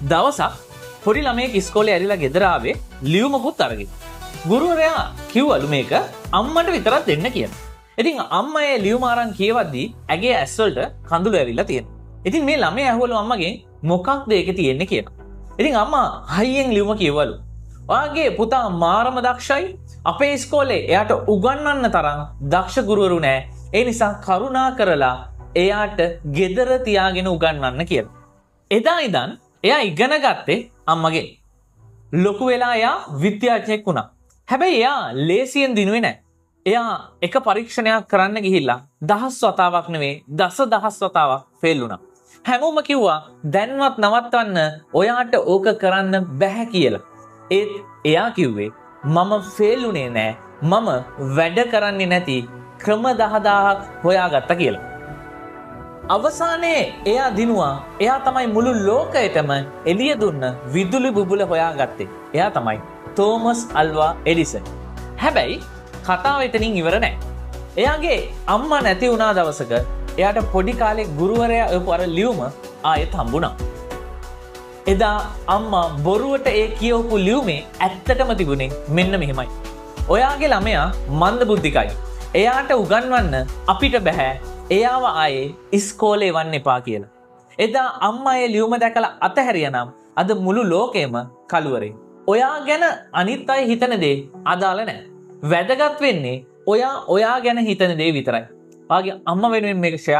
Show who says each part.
Speaker 1: දවසක් පොඩි ළමයෙක් ඉස්කෝලේ ඇරිලා ගෙදර ආවේ ලියුමකුත් අරගෙන. ගුරුවරයා කිව්වලු මේක අම්මට විතරක් දෙන්න කියලා. ඉතින් අම්මා ඒ ලියුම අරන් කියවද්දී ඇගේ ඇස් වලට කඳුළු ඇවිල්ලා තියෙනවා. ඉතින් මේ ළමයා ඇහුවලු අම්මගෙන් මොකක්ද ඒකේ තියෙන්නේ කියලා. ඉතින් අම්මා හයියෙන් ලියුම කියවලු. ඔයාගේ පුතා මාරම දක්ෂයි. අපේ ඉස්කෝලේ එයාට උගන්වන්න තරම් දක්ෂ ගුරුවරු නෑ. ඒ නිසා කරුණා කරලා එයාට ගෙදර තියාගෙන උගන්වන්න කියලා. එදා ඉඳන් එයා ඉගෙන ගත්තේ අම්මගෙන්. ලොකු වෙලා එයා විද්‍යාඥයෙක් වුණා. හැබැයි එයා ලේසියෙන් දිනුවේ නැහැ. එයා එක පරීක්ෂණයක් කරන්න ගිහිල්ලා දහස් වතාවක් නෙවෙයි දසදහස් වතාවක් ෆේල් වුණා. හැමෝම කිව්වා දැන්වත් නවත්තන්න ඔයාට ඕක කරන්න බැහැ කියලා. ඒත් එයා කිව්වේ මම ෆේල් වුණේ නැහැ. මම වැඩ කරන්නේ නැති ක්‍රම 10000ක් හොයාගත්තා කියලා. අවසානයේ එයා දිනුවා එයා තමයි මුළු ලෝකයටම එළිය දුන්න විදුලි බුබුල හොයාගත්තේ. එයා තමයි තෝමස් අල්වා එඩිසන්. හැබැයි කතාව එතනින් ඉවර නැහැ. එයාගේ අම්මා නැති වුණා දවසක එයාට පොඩි කාලේ ගුරුවරයා එපු අර ලියුම ආයෙත් හම්බුණා. එදා අම්මා බොරුවට ඒ කියවපු ලියුමේ ඇත්තටම තිබුණේ මෙන්න මෙහෙමයි. ඔයාගේ ළමයා මන්දබුද්ධිකයි. එයාට උගන්වන්න අපිට බෑ. එයාව ආයේ ඉස්කෝලේ එවන්න එපා කියලා. එදා අම්මා ඒ ලියුම දැකලා අතහැරියානම් අද මුළු ලෝකෙම කළුවරේ. ඔයා ගැන අනිත් අය හිතන දේ අදාළ නැහැ. වැදගත් වෙන්නේ ඔයා ගැන හිතන දේ විතරයි. ඔයාගේ අම්මා වෙනුවෙන් මේක ෂෙයා